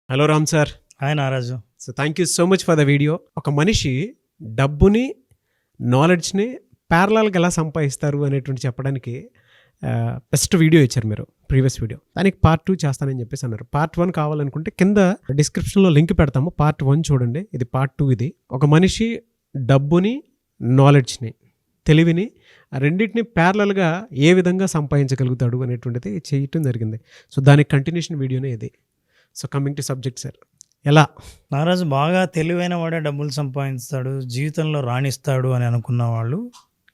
Hello Ram sir. Hi Naraju. So thank you so much for the video. ఒక మనిషి డబ్బుని, నాలెడ్జ్ని ప్యారలల్గా ఎలా సంపాదిస్తారు అనేటువంటి చెప్పడానికి బెస్ట్ వీడియో ఇచ్చారు మీరు, ప్రీవియస్ వీడియో. దానికి పార్ట్ 2 చేస్తానని చెప్పేసి అన్నారు. పార్ట్ 1 కావాలనుకుంటే కింద డిస్క్రిప్షన్లో లింక్ పెడతాము. పార్ట్ 1 చూడండి. ఇది పార్ట్ 2. ఇది ఒక మనిషి డబ్బుని, నాలెడ్జ్ని, తెలివిని రెండింటిని ప్యారలల్గా ఏ విధంగా సంపాదించగలుగుతాడు అనేటువంటిది చేయటం జరిగింది. సో దానికి కంటిన్యూషన్ వీడియోనే ఇది. So coming to subject sir, ఎలా నారాజు బాగా తెలివైన వాడే డబ్బులు సంపాదిస్తాడు, జీవితంలో రాణిస్తాడు అని అనుకున్న వాళ్ళు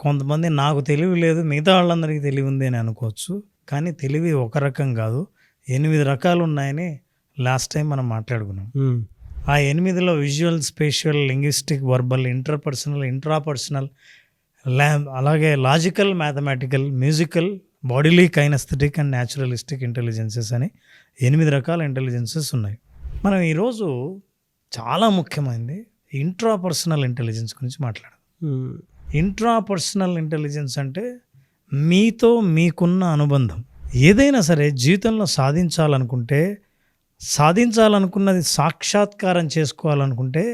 కొంతమంది, నాకు తెలివి లేదు మిగతా వాళ్ళందరికీ తెలివి ఉంది అని అనుకోవచ్చు. కానీ తెలివి ఒక రకం కాదు, 8 రకాలు ఉన్నాయని లాస్ట్ టైం మనం మాట్లాడుకున్నాం. ఆ 8లో visual, spatial, linguistic, verbal, interpersonal, intrapersonal, అలాగే logical, mathematical, musical, bodily, kinesthetic and naturalistic intelligences అని 8 రకాల ఇంటెలిజెన్సెస్ ఉన్నాయి. మనం ఈరోజు చాలా ముఖ్యమైనది ఇంట్రాపర్సనల్ ఇంటెలిజెన్స్ గురించి మాట్లాడాం. ఇంట్రాపర్సనల్ ఇంటెలిజెన్స్ అంటే మీతో మీకున్న అనుబంధం. ఏదైనా సరే జీవితంలో సాధించాలనుకున్నది సాక్షాత్కారం చేసుకోవాలనుకుంటే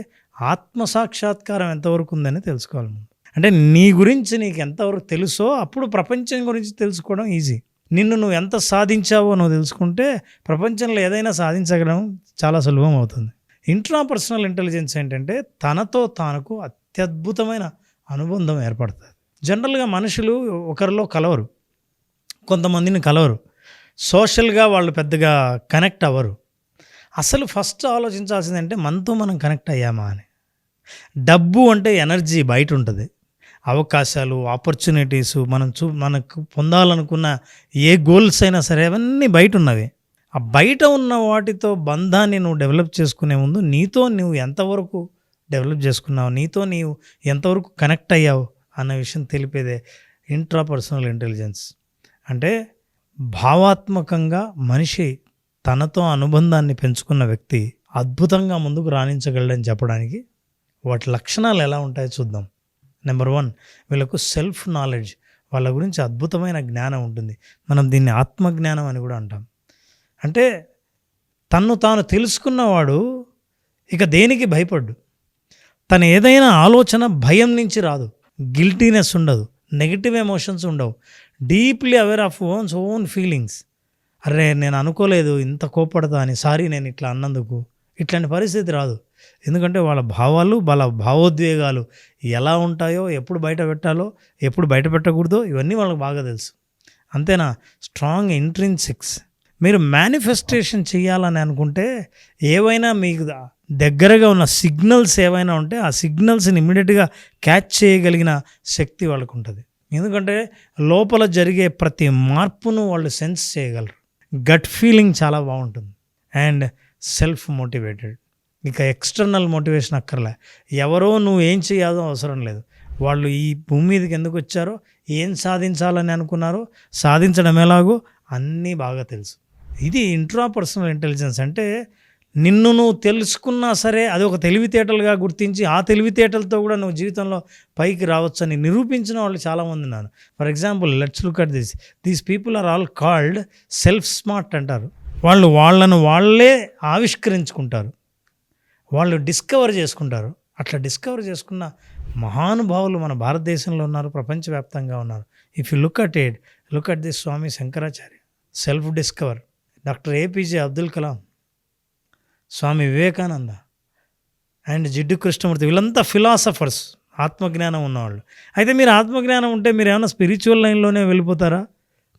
ఆత్మసాక్షాత్కారం ఎంతవరకు ఉందని తెలుసుకోవాలి. అంటే నీ గురించి నీకు ఎంతవరకు తెలుసో అప్పుడు ప్రపంచం గురించి తెలుసుకోవడం ఈజీ. నిన్ను నువ్వు ఎంత సాధించావో నువ్వు తెలుసుకుంటే ప్రపంచంలో ఏదైనా సాధించగలం చాలా సులభం అవుతుంది. ఇంట్రాపర్సనల్ ఇంటెలిజెన్స్ ఏంటంటే తనతో తానుకు అత్యద్భుతమైన అనుబంధం ఏర్పడుతుంది. జనరల్గా మనుషులు ఒకరిలో కలవరు, కొంతమందిని కలవరు, సోషల్గా వాళ్ళు పెద్దగా కనెక్ట్ అవ్వరు. అసలు ఫస్ట్ ఆలోచించాల్సింది అంటే మనతో మనం కనెక్ట్ అయ్యామా అని. డబ్బు అంటే ఎనర్జీ బయట ఉంటుంది, అవకాశాలు, ఆపర్చునిటీస్, మనకు పొందాలనుకున్న ఏ గోల్స్ అయినా సరే అవన్నీ బయట ఉన్నవి. ఆ బయట ఉన్న వాటితో బంధాన్ని నువ్వు డెవలప్ చేసుకునే ముందు నీతో నువ్వు ఎంతవరకు డెవలప్ చేసుకున్నావు, నీతో నీవు ఎంతవరకు కనెక్ట్ అయ్యావు అన్న విషయం తెలిపేదే ఇంట్రాపర్సనల్ ఇంటెలిజెన్స్. అంటే భావాత్మకంగా మనిషి తనతో అనుబంధాన్ని పెంచుకున్న వ్యక్తి అద్భుతంగా ముందుకు రాణించగలడని చెప్పడానికి వాటి లక్షణాలు ఎలా ఉంటాయో చూద్దాం. నెంబర్ 1, వీళ్ళకు సెల్ఫ్ నాలెడ్జ్, వాళ్ళ గురించి అద్భుతమైన జ్ఞానం ఉంటుంది. మనం దీన్ని ఆత్మజ్ఞానం అని కూడా అంటాం. అంటే తన్ను తాను తెలుసుకున్నవాడు ఇక దేనికి భయపడ్డు. తను ఏదైనా ఆలోచన భయం నుంచి రాదు, గిల్టీనెస్ ఉండదు, నెగిటివ్ ఎమోషన్స్ ఉండవు, deeply aware of own feelings. అరే నేను అనుకోలేదు ఇంత కోపడతా అని, సారీ నేను ఇట్లా అన్నందుకు, ఇట్లాంటి పరిస్థితి రాదు. ఎందుకంటే వాళ్ళ భావాలు, వాళ్ళ భావోద్వేగాలు ఎలా ఉంటాయో, ఎప్పుడు బయట పెట్టాలో, ఎప్పుడు బయట పెట్టకూడదో ఇవన్నీ వాళ్ళకి బాగా తెలుసు. అంతేనా, స్ట్రాంగ్ ఇంట్రిన్సిక్స్. మీరు మేనిఫెస్టేషన్ చేయాలని అనుకుంటే ఏవైనా మీకు దగ్గరగా ఉన్న సిగ్నల్స్ ఏవైనా ఉంటే ఆ సిగ్నల్స్ని ఇమ్మీడియట్గా క్యాచ్ చేయగలిగిన శక్తి వాళ్ళకు ఉంటుంది. ఎందుకంటే లోపల జరిగే ప్రతి మార్పును వాళ్ళు సెన్స్ చేయగలరు. గట్ ఫీలింగ్ చాలా బాగుంటుంది. And self motivated. ఇక ఎక్స్టర్నల్ మోటివేషన్ అక్కర్లే, ఎవరో నువ్వు ఏం చేయాలో అవసరం లేదు. వాళ్ళు ఈ భూమి మీదకి ఎందుకు వచ్చారో, ఏం సాధించాలని అనుకున్నారో, సాధించడం ఎలాగో అన్నీ బాగా తెలుసు. ఇది ఇంట్రాపర్సనల్ ఇంటెలిజెన్స్. అంటే నిన్ను నువ్వు తెలుసుకున్నా సరే అది ఒక తెలివితేటలుగా గుర్తించి ఆ తెలివితేటలతో కూడా నువ్వు జీవితంలో పైకి రావచ్చని నిరూపించిన వాళ్ళు చాలామంది ఉన్నారు. For example let's look at these people are all called self smart అంటారు. వాళ్ళు వాళ్ళను వాళ్ళే ఆవిష్కరించుకుంటారు, వాళ్ళు డిస్కవర్ చేసుకుంటారు. అట్లా డిస్కవర్ చేసుకున్న మహానుభావులు మన భారతదేశంలో ఉన్నారు, ప్రపంచవ్యాప్తంగా ఉన్నారు. If you look at this Swami Shankaracharya, self discover, doctor APJ Abdul Kalam, Swami Vivekananda and Jiddu Krishnamurti, వీళ్ళంతా ఫిలాసఫర్స్, ఆత్మజ్ఞానం ఉన్నవాళ్ళు. అయితే మీరు ఆత్మజ్ఞానం ఉంటే మీరు ఏమైనా స్పిరిచువల్ లైన్లోనే వెళ్ళిపోతారా?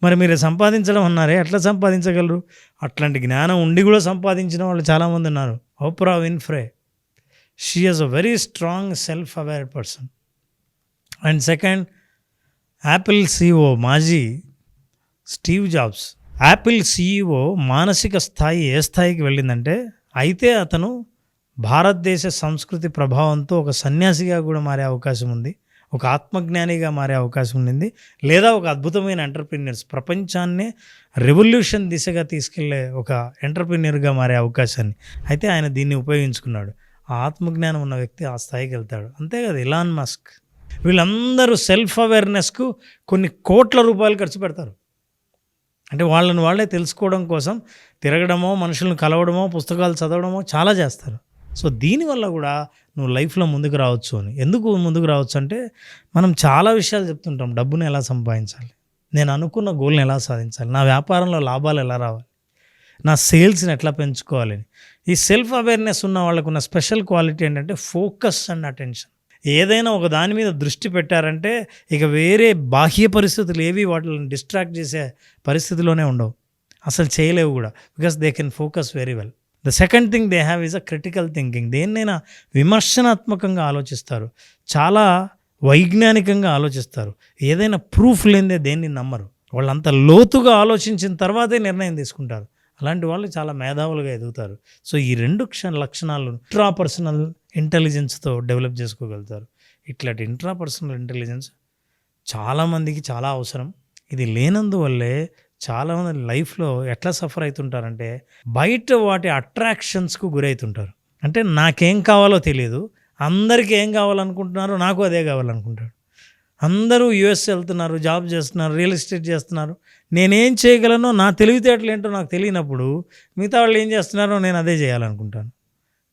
మరి మీరు సంపాదించడం అన్నారే, ఎట్లా సంపాదించగలరు? అట్లాంటి జ్ఞానం ఉండి కూడా సంపాదించిన వాళ్ళు చాలామంది ఉన్నారు. Opera Winfrey, she is a very strong self aware person. And second, Apple CEO మాజీ స్టీవ్ జాబ్స్. యాపిల్ CEO మానసిక స్థాయి ఏ స్థాయికి వెళ్ళిందంటే, అయితే అతను భారతదేశ సంస్కృతి ప్రభావంతో ఒక సన్యాసిగా కూడా మారే అవకాశం ఉంది, ఒక ఆత్మజ్ఞానిగా మారే అవకాశం ఉండింది, లేదా ఒక అద్భుతమైన ఎంటర్ప్రెన్యూర్స్, ప్రపంచాన్నే రెవల్యూషన్ దిశగా తీసుకెళ్లే ఒక ఎంటర్ప్రెన్యూర్గా మారే అవకాశాన్ని. అయితే ఆయన దీన్ని ఉపయోగించుకున్నాడు. ఆ ఆత్మజ్ఞానం ఉన్న వ్యక్తి ఆ స్థాయికి వెళ్తాడు. అంతే కదా ఎలాన్ మస్క్. వీళ్ళందరూ సెల్ఫ్ అవేర్నెస్కు కొన్ని కోట్ల రూపాయలు ఖర్చు పెడతారు. అంటే వాళ్ళని వాళ్ళే తెలుసుకోవడం కోసం తిరగడమో, మనుషులను కలవడమో, పుస్తకాలు చదవడమో చాలా చేస్తారు. సో దీనివల్ల కూడా నువ్వు లైఫ్లో ముందుకు రావచ్చు అని. ఎందుకు ముందుకు రావచ్చు అంటే, మనం చాలా విషయాలు చెప్తుంటాం. డబ్బుని ఎలా సంపాదించాలి, నేను అనుకున్న గోల్ని ఎలా సాధించాలి, నా వ్యాపారంలో లాభాలు ఎలా రావాలి, నా సేల్స్ని ఎట్లా పెంచుకోవాలని. ఈ సెల్ఫ్ అవేర్నెస్ ఉన్న వాళ్ళకు ఉన్న స్పెషల్ క్వాలిటీ ఏంటంటే ఫోకస్ అండ్ అటెన్షన్. ఏదైనా ఒక దాని మీద దృష్టి పెట్టారంటే ఇక వేరే బాహ్య పరిస్థితులు ఏవి వాటిని డిస్ట్రాక్ట్ చేసే పరిస్థితిలోనే ఉండవు, అసలు చేయలేవు కూడా. Because they can focus very well. The second thing they have is a critical thinking. దేన్నైనా విమర్శనాత్మకంగా ఆలోచిస్తారు, చాలా వైజ్ఞానికంగా ఆలోచిస్తారు. ఏదైనా ప్రూఫ్ లేనిదే దేన్ని నమ్మరు. వాళ్ళంత లోతుగా ఆలోచించిన తర్వాతే నిర్ణయం తీసుకుంటారు. అలాంటి వాళ్ళు చాలా మేధావులుగా ఎదుగుతారు. సో ఈ 2 లక్షణాలు ఇంట్రాపర్సనల్ ఇంటెలిజెన్స్తో డెవలప్ చేసుకోగలుగుతారు. ఇట్లాంటి ఇంట్రాపర్సనల్ ఇంటెలిజెన్స్ చాలామందికి చాలా అవసరం. ఇది లేనందువల్లే చాలామంది లైఫ్లో ఎట్లా సఫర్ అవుతుంటారంటే, బయట వాటి అట్రాక్షన్స్కు గురవుతుంటారు. అంటే నాకేం కావాలో తెలియదు, అందరికీ ఏం కావాలనుకుంటున్నారో నాకు అదే కావాలనుకుంటాడు. అందరూ యూఎస్ వెళ్తున్నారు, జాబ్ చేస్తున్నారు, రియల్ ఎస్టేట్ చేస్తున్నారు. నేనేం చేయగలనో, నా తెలివితేటలు ఏంటో నాకు తెలియనప్పుడు మిగతా వాళ్ళు ఏం చేస్తున్నారో నేను అదే చేయాలనుకుంటాను.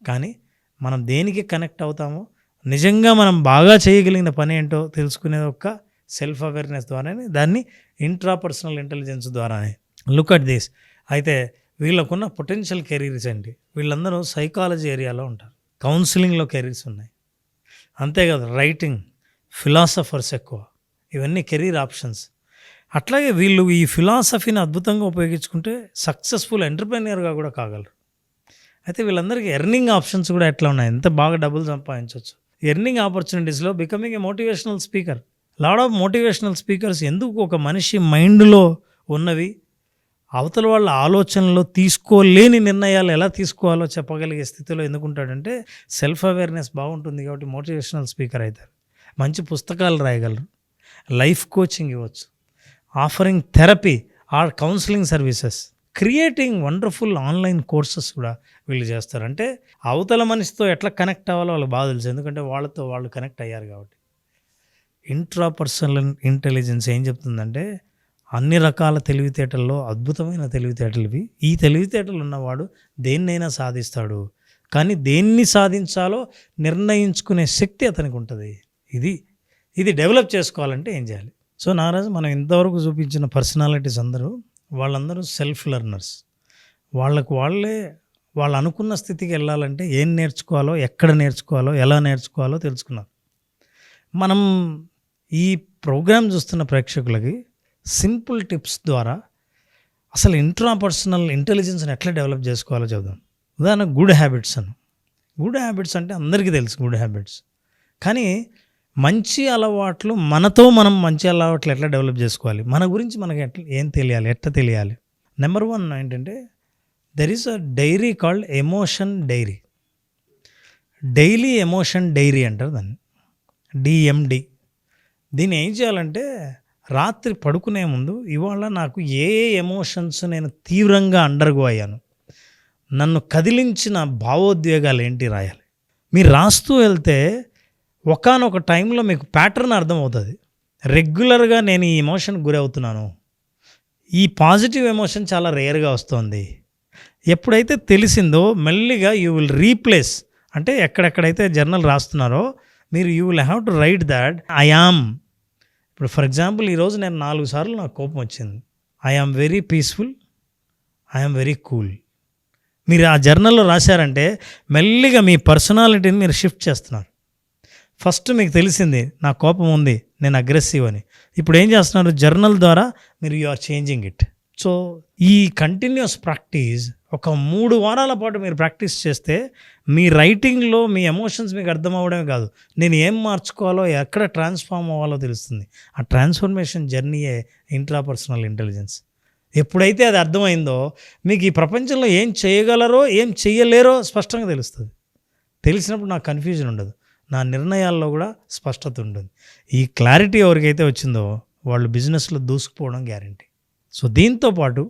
కానీ మనం దేనికి కనెక్ట్ అవుతామో, నిజంగా మనం బాగా చేయగలిగిన పని ఏంటో తెలుసుకునేది ఒక్క సెల్ఫ్ అవేర్నెస్ ద్వారానే, దాన్ని ఇంట్రాపర్సనల్ ఇంటెలిజెన్స్ ద్వారానే. Look at this. అయితే వీళ్ళకున్న పొటెన్షియల్ కెరీర్స్ ఏంటి? వీళ్ళందరూ సైకాలజీ ఏరియాలో ఉంటారు, కౌన్సిలింగ్లో కెరీర్స్ ఉన్నాయి, అంతేకాదు రైటింగ్, ఫిలాసఫర్స్ ఎక్కువ. ఇవన్నీ కెరీర్ ఆప్షన్స్. అట్లాగే వీళ్ళు ఈ ఫిలాసఫీని అద్భుతంగా ఉపయోగించుకుంటే సక్సెస్ఫుల్ ఎంటర్ప్రెన్యూర్గా కూడా కాగలరు. అయితే వీళ్ళందరికీ ఎర్నింగ్ ఆప్షన్స్ కూడా ఎట్లా ఉన్నాయి, ఎంత బాగా డబ్బులు సంపాదించవచ్చు. ఎర్నింగ్ ఆపర్చునిటీస్లో becoming a motivational speaker. Lot of motivational speakers ఎందుకు ఒక మనిషి మైండ్లో ఉన్నవి, అవతల వాళ్ళ ఆలోచనలో తీసుకోలేని నిర్ణయాలు ఎలా తీసుకోవాలో చెప్పగలిగే స్థితిలో ఎందుకుంటాడంటే, సెల్ఫ్ అవేర్నెస్ బాగుంటుంది కాబట్టి మోటివేషనల్ స్పీకర్ అవుతారు. మంచి పుస్తకాలు రాయగలరు, లైఫ్ కోచింగ్ ఇవ్వచ్చు, offering therapy are counselling services, creating wonderful online courses కూడా వీళ్ళు చేస్తారు. అంటే అవతల మనిషితో ఎట్లా కనెక్ట్ అవ్వాలో వాళ్ళకి బాగా తెలుసు, ఎందుకంటే వాళ్ళతో వాళ్ళు కనెక్ట్ అయ్యారు కాబట్టి. ఇంట్రాపర్సనల్ ఇంటెలిజెన్స్ ఏం చెప్తుందంటే, అన్ని రకాల తెలివితేటల్లో అద్భుతమైన తెలివితేటలు ఇవి. ఈ తెలివితేటలు ఉన్నవాడు దేన్నైనా సాధిస్తాడు, కానీ దేన్ని సాధించాలో నిర్ణయించుకునే శక్తి అతనికి ఉంటుంది. ఇది డెవలప్ చేసుకోవాలంటే ఏం చేయాలి? సో నారాజు, మనం ఇంతవరకు చూపించిన పర్సనాలిటీస్ వాళ్ళందరూ సెల్ఫ్ లెర్నర్స్. వాళ్ళు అనుకున్న స్థితికి వెళ్ళాలంటే ఏం నేర్చుకోవాలో, ఎక్కడ నేర్చుకోవాలో, ఎలా నేర్చుకోవాలో తెలుసుకున్నారు. మనం ఈ ప్రోగ్రాం చూస్తున్న ప్రేక్షకులకి సింపుల్ టిప్స్ ద్వారా అసలు ఇంట్రాపర్సనల్ ఇంటెలిజెన్స్ని ఎట్లా డెవలప్ చేసుకోవాలో చెప్దాం. ఉదాహరణకు గుడ్ హ్యాబిట్స్ అంటే అందరికీ తెలుసు గుడ్ హ్యాబిట్స్. కానీ మంచి అలవాట్లు, మనం మంచి అలవాట్లు ఎట్లా డెవలప్ చేసుకోవాలి, మన గురించి మనకి ఏం తెలియాలి, ఎట్లా తెలియాలి? నెంబర్ 1 ఏంటంటే, there is a diary called emotion diary. Daily emotion diary అంటారు దాన్ని, DMD. దీన్ని ఏం చేయాలంటే, రాత్రి పడుకునే ముందు ఇవాళ నాకు ఏ ఎమోషన్స్ నేను తీవ్రంగా అండర్గో అయ్యాను, నన్ను కదిలించిన భావోద్వేగాలు ఏంటి రాయాలి. మీరు రాస్తూ వెళ్తే ఒకానొక టైంలో మీకు ప్యాటర్న్ అర్థమవుతుంది. రెగ్యులర్గా నేను ఈ ఎమోషన్కి గురవుతున్నాను, ఈ పాజిటివ్ ఎమోషన్ చాలా రేర్గా వస్తుంది. ఎప్పుడైతే తెలిసిందో మెల్లిగా యూ విల్ రీప్లేస్. అంటే ఎక్కడెక్కడైతే జర్నల్ రాస్తున్నారో మీరు you will have to right that I am. ఇప్పుడు ఫర్ ఎగ్జాంపుల్, ఈరోజు నేను 4 సార్లు నాకు కోపం వచ్చింది. I am very peaceful, I am very cool. మీరు ఆ జర్నల్లో రాశారంటే మెల్లిగా మీ పర్సనాలిటీని మీరు షిఫ్ట్ చేస్తున్నారు. ఫస్ట్ మీకు తెలిసింది నా కోపం ఉంది, నేను అగ్రెసివ్ అని. ఇప్పుడు ఏం చేస్తున్నారు, జర్నల్ ద్వారా మీరు you are changing it. So ఈ కంటిన్యూస్ ప్రాక్టీస్ ఒక 3 వారాల పాటు మీరు ప్రాక్టీస్ చేస్తే మీ రైటింగ్లో మీ ఎమోషన్స్ మీకు అర్థం అవ్వడమే కాదు, నేను ఏం మార్చుకోవాలో, ఎక్కడ ట్రాన్స్ఫార్మ్ అవ్వాలో తెలుస్తుంది. ఆ ట్రాన్స్ఫర్మేషన్ జర్నీయే ఇంట్రాపర్సనల్ ఇంటెలిజెన్స్. ఎప్పుడైతే అది అర్థమైందో మీకు ఈ ప్రపంచంలో ఏం చేయగలరో, ఏం చేయలేరో స్పష్టంగా తెలుస్తుంది. తెలిసినప్పుడు నాకు కన్ఫ్యూజన్ ఉండదు, నా నిర్ణయాల్లో కూడా స్పష్టత ఉంటుంది. ఈ క్లారిటీ ఎవరికైతే వచ్చిందో వాళ్ళు బిజినెస్లో దూసుకుపోవడం గ్యారంటీ. సో దీంతోపాటు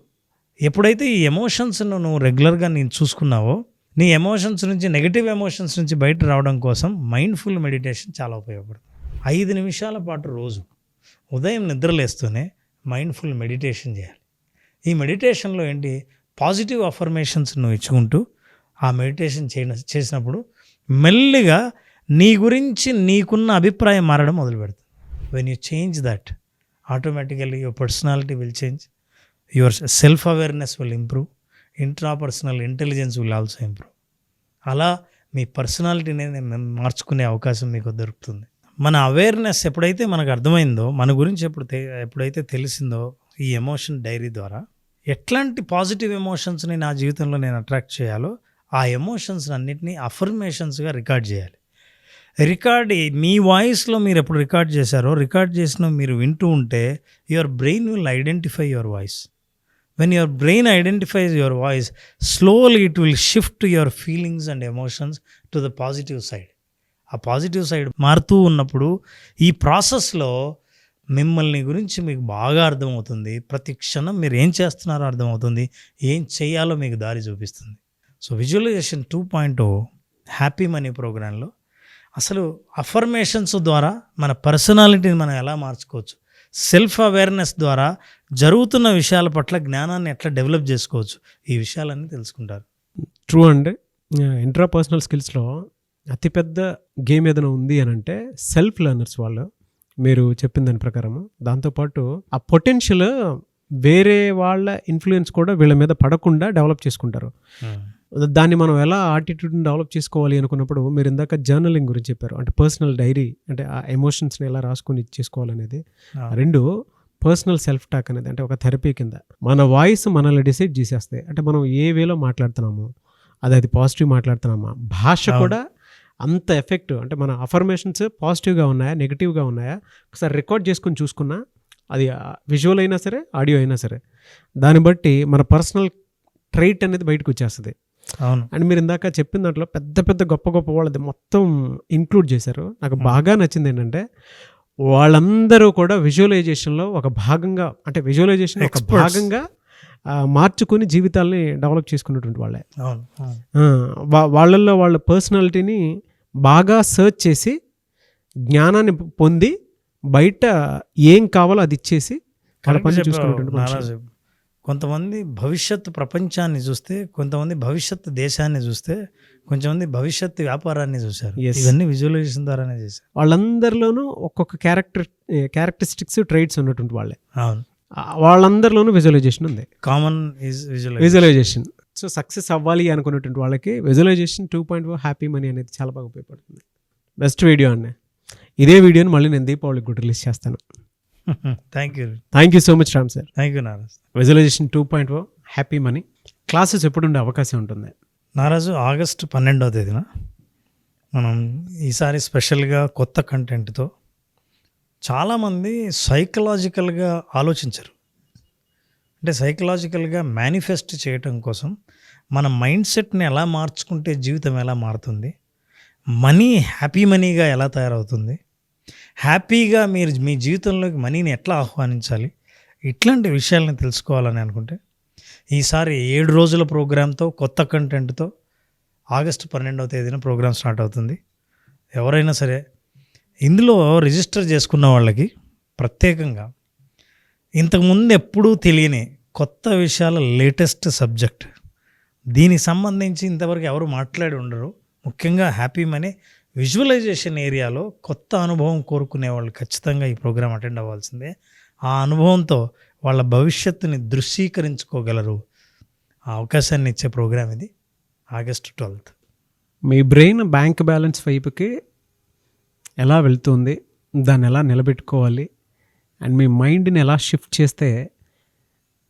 ఎప్పుడైతే ఈ ఎమోషన్స్ను నువ్వు రెగ్యులర్గా నేను చూసుకున్నావో, నీ ఎమోషన్స్ నుంచి, నెగిటివ్ ఎమోషన్స్ నుంచి బయట రావడం కోసం మైండ్ఫుల్ మెడిటేషన్ చాలా ఉపయోగపడుతుంది. 5 నిమిషాల పాటు రోజు ఉదయం నిద్రలేస్తూనే మైండ్ఫుల్ మెడిటేషన్ చేయాలి. ఈ మెడిటేషన్లో ఏంటి, పాజిటివ్ అఫర్మేషన్స్ నువ్వు ఇచ్చుకుంటూ ఆ మెడిటేషన్ చేసినప్పుడు మెల్లిగా నీ గురించి నీకున్న అభిప్రాయం మారడం మొదలు పెడుతుంది. When you change that, automatically your personality will change, your self awareness will improve, intrapersonal intelligence will also improve. అలా మీ పర్సనాలిటీని మార్చుకునే అవకాశం మీకు దొరుకుతుంది. మన అవేర్నెస్ ఎప్పుడైతే మనకు అర్థమైందో, మన గురించి ఎప్పుడైతే తెలిసిందో ఈ ఎమోషన్ డైరీ ద్వారా, ఎట్లాంటి పాజిటివ్ ఎమోషన్స్ని నా జీవితంలో నేను అట్రాక్ట్ చేయాలో ఆ ఎమోషన్స్ అన్నిటినీ అఫర్మేషన్స్గా రికార్డ్ చేయాలి. మీ వాయిస్లో మీరు ఎప్పుడు రికార్డ్ చేశారో, రికార్డ్ చేసిన మీరు వింటూ ఉంటే your brain will identify your voice. When your brain identifies your voice, slowly it will shift your feelings and emotions to the positive side. ఆ పాజిటివ్ సైడ్ మారుతూ ఉన్నప్పుడు ఈ ప్రాసెస్లో మిమ్మల్ని గురించి మీకు బాగా అర్థమవుతుంది. ప్రతి క్షణం మీరు ఏం చేస్తున్నారో అర్థమవుతుంది, ఏం చేయాలో మీకు దారి చూపిస్తుంది. సో విజువలైజేషన్ 2.0 హ్యాపీ మనీ ప్రోగ్రాంలో అసలు అఫర్మేషన్స్ ద్వారా మన పర్సనాలిటీని మనం ఎలా మార్చుకోవచ్చు, సెల్ఫ్ అవేర్నెస్ ద్వారా జరుగుతున్న విషయాల పట్ల జ్ఞానాన్ని ఎట్లా డెవలప్ చేసుకోవచ్చు, ఈ విషయాలన్నీ తెలుసుకుంటారు. ట్రూ అండి. ఇంట్రాపర్సనల్ స్కిల్స్లో అతిపెద్ద గేమ్ ఏదైనా ఉంది అని అంటే సెల్ఫ్ లెర్నర్స్ వాళ్ళు, మీరు చెప్పిన దాని ప్రకారము. దాంతోపాటు ఆ పొటెన్షియల్ వేరే వాళ్ళ ఇన్ఫ్లుయెన్స్ కూడా వీళ్ళ మీద పడకుండా డెవలప్ చేసుకుంటారు. దాన్ని మనం ఎలా ఆటిట్యూడ్ని డెవలప్ చేసుకోవాలి అనుకున్నప్పుడు, మీరు ఇందాక జర్నలింగ్ గురించి చెప్పారు, అంటే పర్సనల్ డైరీ, అంటే ఆ ఎమోషన్స్ని ఎలా రాసుకొని ఇచ్చేసుకోవాలనేది. రెండు, పర్సనల్ సెల్ఫ్ టాక్ అనేది అంటే ఒక థెరపీ కింద మన వాయిస్ మనల్ని డిసైడ్ చేసేస్తాయి. అంటే మనం ఏ వేలో మాట్లాడుతున్నాము, అది పాజిటివ్ మాట్లాడుతున్నామా, భాష కూడా అంత ఎఫెక్టివ్. అంటే మన అఫర్మేషన్స్ పాజిటివ్గా ఉన్నాయా నెగిటివ్గా ఉన్నాయా ఒకసారి రికార్డ్ చేసుకొని చూసుకున్నా, అది విజువల్ అయినా సరే ఆడియో అయినా సరే, దాన్ని బట్టి మన పర్సనల్ ట్రైట్ అనేది బయటకు వచ్చేస్తుంది. అవును. అండ్ మీరు ఇందాక చెప్పిన దాంట్లో పెద్ద పెద్ద గొప్ప గొప్ప వాళ్ళది మొత్తం ఇంక్లూడ్ చేశారు. నాకు బాగా నచ్చింది ఏంటంటే వాళ్ళందరూ కూడా విజువలైజేషన్లో ఒక భాగంగా, అంటే విజువలైజేషన్ ఒక భాగంగా మార్చుకుని జీవితాలని డెవలప్ చేసుకున్నటువంటి వాళ్ళే. వాళ్ళల్లో వాళ్ళ పర్సనాలిటీని బాగా సర్చ్ చేసి జ్ఞానాన్ని పొంది బయట ఏం కావాలో అది ఇచ్చేసి వాళ్ళ పని చూసుకున్నటువంటి. కొంతమంది భవిష్యత్తు ప్రపంచాన్ని చూస్తే, కొంతమంది భవిష్యత్తు దేశాన్ని చూస్తే, కొంతమంది భవిష్యత్తు వ్యాపారాన్ని చూశారు. ఇవన్నీ విజువలైజేషన్ ద్వారానే చేశారు. వాళ్ళందరిలోనూ ఒక్కొక్క క్యారెక్టరిస్టిక్స్ ట్రైట్స్ ఉన్నటువంటి వాళ్ళే. అవును. వాళ్ళందరిలోనూ విజువలైజేషన్ ఉంది. Common visualisation. సో సక్సెస్ అవ్వాలి అనుకున్నటువంటి వాళ్ళకి విజువలైజేషన్ 2.0 హ్యాపీ మనీ అనేది చాలా బాగా ఉపయోగపడుతుంది. బెస్ట్ వీడియో అండి. ఇదే వీడియోని మళ్ళీ నేను దీపావళికి కూడా రిలీజ్ చేస్తాను. Thank you so much Ram sir. Thank you Naraj. Visualization 2.0 happy money classes ఎప్పుడు ఉండే అవకాశం ఉంటుంది? నారాజు ఆగస్టు 12వ తేదీన మనం ఈసారి స్పెషల్గా కొత్త కంటెంట్తో, చాలామంది సైకలాజికల్గా ఆలోచించరు, అంటే సైకలాజికల్గా మేనిఫెస్ట్ చేయటం కోసం మన మైండ్ సెట్ని ఎలా మార్చుకుంటే జీవితం ఎలా మారుతుంది, మనీ హ్యాపీ మనీగా ఎలా తయారవుతుంది, హ్యాపీగా మీరు మీ జీవితంలోకి మనీని ఎట్లా ఆహ్వానించాలి, ఇట్లాంటి విషయాలను తెలుసుకోవాలని అనుకుంటే ఈసారి 7 రోజుల ప్రోగ్రాంతో, కొత్త కంటెంట్తో ఆగస్టు 12వ తేదీన ప్రోగ్రాం స్టార్ట్ అవుతుంది. ఎవరైనా సరే ఇందులో రిజిస్టర్ చేసుకున్న వాళ్ళకి ప్రత్యేకంగా ఇంతకుముందు ఎప్పుడూ తెలియని కొత్త విషయాల లేటెస్ట్ సబ్జెక్ట్, దీనికి సంబంధించి ఇంతవరకు ఎవరు మాట్లాడి ఉండరు. ముఖ్యంగా హ్యాపీ మనీ విజువలైజేషన్ ఏరియాలో కొత్త అనుభవం కోరుకునే వాళ్ళు ఖచ్చితంగా ఈ ప్రోగ్రాం అటెండ్ అవ్వాల్సిందే. ఆ అనుభవంతో వాళ్ళ భవిష్యత్తుని దృశ్యీకరించుకోగలరు. ఆ అవకాశాన్ని ఇచ్చే ప్రోగ్రాం ఇది, ఆగస్టు 12th. మీ బ్రెయిన్ బ్యాంక్ బ్యాలెన్స్ వైపుకి ఎలా వెళ్తుంది, దాన్ని ఎలా నిలబెట్టుకోవాలి, అండ్ మీ మైండ్ని ఎలా షిఫ్ట్ చేస్తే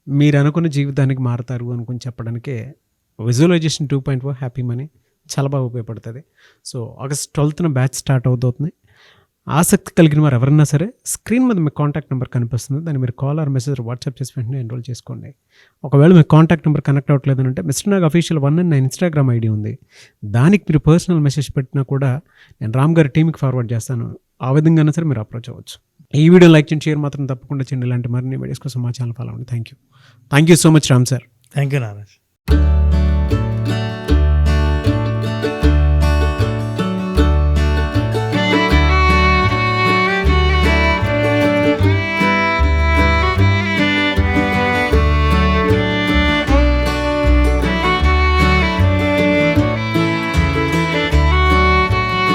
మీరు అనుకున్న జీవితానికి మారుతారు అనుకుని చెప్పడానికి విజువలైజేషన్ 2.0 హ్యాపీ మనీ చాలా బాగా ఉపయోగపడుతుంది. So August 12th batch start అవుతుంది. ఆసక్తి కలిగిన వారు ఎవరన్నా సరే స్క్రీన్ మీద మీ కాంటాక్ట్ నెంబర్ కనిపిస్తుంది, దాన్ని మీరు కాల్ ఆర్ మెసేజ్ వాట్సాప్ చేసి వెంటనే ఎన్రోల్ చేసుకోండి. ఒకవేళ మీ కాంటాక్ట్ నెంబర్ కనెక్ట్ అవ్వట్లేదు అంటే మిస్టర్ నాగ్ అఫీషియల్ 1 అని నా ఇన్స్టాగ్రామ్ ఐడి ఉంది, దానికి మీరు పర్సనల్ మెసేజ్ పెట్టినా కూడా నేను రామ్ గారి టీమ్కి ఫార్వర్డ్ చేస్తాను. ఆ విధంగా సరే మీరు అప్రోచ్ అవ్వచ్చు. ఈ వీడియో లైక్ చేయండి, షేర్ మాత్రం తప్పకుండా చేయండి. ఇలాంటి మరిన్ని వీడియోస్ కోసం మా ఛానల్ ఫాలో అవ్వండి. Thank you so much Ram sir. Thank you Naraj.